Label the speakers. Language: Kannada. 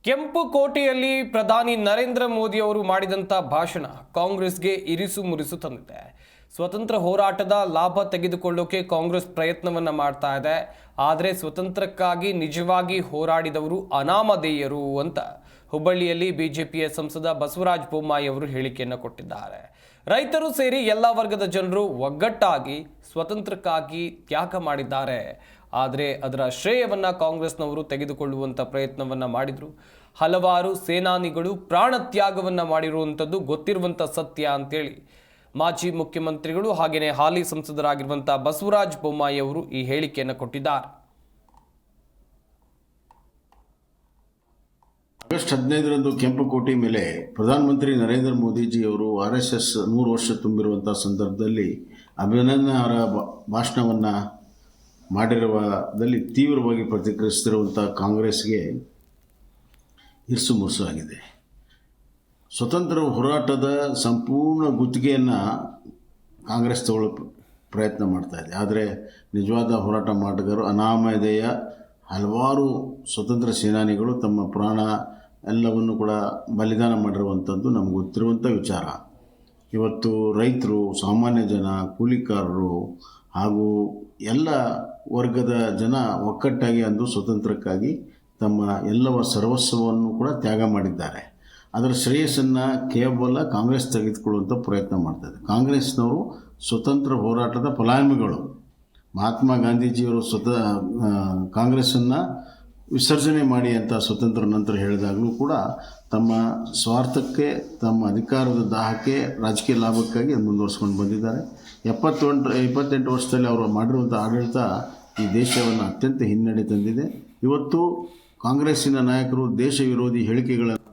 Speaker 1: ಕೆಂಪು ಕೋಟೆಯಲ್ಲಿ ಪ್ರಧಾನಿ ನರೇಂದ್ರ ಮೋದಿ ಅವರು ಮಾಡಿದಂಥ ಭಾಷಣ ಕಾಂಗ್ರೆಸ್ಗೆ ಇರಿಸು ಮುರಿಸು ತಂದಿದೆ. ಸ್ವತಂತ್ರ ಹೋರಾಟದ ಲಾಭ ತೆಗೆದುಕೊಳ್ಳೋಕೆ ಕಾಂಗ್ರೆಸ್ ಪ್ರಯತ್ನವನ್ನ ಮಾಡ್ತಾ ಇದೆ. ಆದರೆ ಸ್ವತಂತ್ರಕ್ಕಾಗಿ ನಿಜವಾಗಿ ಹೋರಾಡಿದವರು ಅನಾಮಧೇಯರು ಅಂತ ಹುಬ್ಬಳ್ಳಿಯಲ್ಲಿ ಬಿಜೆಪಿಯ ಸಂಸದ ಬಸವರಾಜ ಬೊಮ್ಮಾಯಿ ಅವರು ಹೇಳಿಕೆಯನ್ನು ಕೊಟ್ಟಿದ್ದಾರೆ. ರೈತರು ಸೇರಿ ಎಲ್ಲ ವರ್ಗದ ಜನರು ಒಗ್ಗಟ್ಟಾಗಿ ಸ್ವತಂತ್ರಕ್ಕಾಗಿ ತ್ಯಾಗ ಮಾಡಿದ್ದಾರೆ. ಆದರೆ ಅದರ ಶ್ರೇಯವನ್ನು ಕಾಂಗ್ರೆಸ್ನವರು ತೆಗೆದುಕೊಳ್ಳುವಂಥ ಪ್ರಯತ್ನವನ್ನು ಮಾಡಿದರು. ಹಲವಾರು ಸೇನಾನಿಗಳು ಪ್ರಾಣ ತ್ಯಾಗವನ್ನು ಮಾಡಿರುವಂಥದ್ದು ಗೊತ್ತಿರುವಂಥ ಸತ್ಯ ಅಂತೇಳಿ ಮಾಜಿ ಮುಖ್ಯಮಂತ್ರಿಗಳು ಹಾಗೆಯೇ ಹಾಲಿ ಸಂಸದರಾಗಿರುವಂಥ ಬಸವರಾಜ ಬೊಮ್ಮಾಯಿ ಅವರು ಈ ಹೇಳಿಕೆಯನ್ನು ಕೊಟ್ಟಿದ್ದಾರೆ.
Speaker 2: ಆಗಸ್ಟ್ 15ರಂದು ಕೆಂಪುಕೋಟೆ ಮೇಲೆ ಪ್ರಧಾನಮಂತ್ರಿ ನರೇಂದ್ರ ಮೋದಿಜಿಯವರು RSS 100 ವರ್ಷ ತುಂಬಿರುವಂಥ ಸಂದರ್ಭದಲ್ಲಿ ಅಭಿನಂದನರ ಭಾಷಣವನ್ನು ಮಾಡಿರುವುದರಲ್ಲಿ ತೀವ್ರವಾಗಿ ಪ್ರತಿಕ್ರಿಯಿಸುತ್ತಿರುವಂಥ ಕಾಂಗ್ರೆಸ್ಗೆ ಇರ್ಸು ಮುರ್ಸು ಆಗಿದೆ. ಸ್ವತಂತ್ರ ಹೋರಾಟದ ಸಂಪೂರ್ಣ ಗುತ್ತಿಗೆಯನ್ನು ಕಾಂಗ್ರೆಸ್ ತಗೊಳ್ಳೋ ಪ್ರಯತ್ನ ಮಾಡ್ತಾಯಿದೆ. ಆದರೆ ನಿಜವಾದ ಹೋರಾಟ ಮಾಡಿದರು ಅನಾಮಧೇಯ ಹಲವಾರು ಸ್ವತಂತ್ರ ಸೇನಾನಿಗಳು ತಮ್ಮ ಪ್ರಾಣ ಎಲ್ಲವನ್ನು ಕೂಡ ಬಲಿದಾನ ಮಾಡಿರುವಂಥದ್ದು ನಮ್ಗೆ ಗೊತ್ತಿರುವಂಥ ವಿಚಾರ. ಇವತ್ತು ರೈತರು, ಸಾಮಾನ್ಯ ಜನ, ಕೂಲಿಕಾರರು ಹಾಗೂ ಎಲ್ಲ ವರ್ಗದ ಜನ ಒಕ್ಕಟ್ಟಾಗಿ ಅಂದು ಸ್ವತಂತ್ರಕ್ಕಾಗಿ ತಮ್ಮ ಎಲ್ಲವ ಸರ್ವಸ್ವವನ್ನು ಕೂಡ ತ್ಯಾಗ ಮಾಡಿದ್ದಾರೆ. ಅದರ ಶ್ರೇಯಸ್ಸನ್ನು ಕೇವಲ ಕಾಂಗ್ರೆಸ್ ತೆಗೆದುಕೊಳ್ಳುವಂಥ ಪ್ರಯತ್ನ ಮಾಡ್ತಾಯಿದೆ. ಕಾಂಗ್ರೆಸ್ನವರು ಸ್ವತಂತ್ರ ಹೋರಾಟದ ಫಲಾನುಭವಿಗಳು. ಮಹಾತ್ಮ ಗಾಂಧೀಜಿಯವರು ಕಾಂಗ್ರೆಸ್ಸನ್ನು ವಿಸರ್ಜನೆ ಮಾಡಿ ಅಂತ ಸ್ವತಂತ್ರ ನಂತರ ಹೇಳಿದಾಗಲೂ ಕೂಡ ತಮ್ಮ ಸ್ವಾರ್ಥಕ್ಕೆ, ತಮ್ಮ ಅಧಿಕಾರದ ದಾಹಕ್ಕೆ, ರಾಜಕೀಯ ಲಾಭಕ್ಕಾಗಿ ಮುಂದುವರ್ಸ್ಕೊಂಡು ಬಂದಿದ್ದಾರೆ. 28 ವರ್ಷದಲ್ಲಿ ಅವರು ಮಾಡಿರುವಂಥ ಆಡಳಿತ ಈ ದೇಶವನ್ನು ಅತ್ಯಂತ ಹಿನ್ನಡೆ ತಂದಿದೆ. ಇವತ್ತು ಕಾಂಗ್ರೆಸ್ಸಿನ ನಾಯಕರು ದೇಶ ವಿರೋಧಿ ಹೇಳಿಕೆಗಳನ್ನು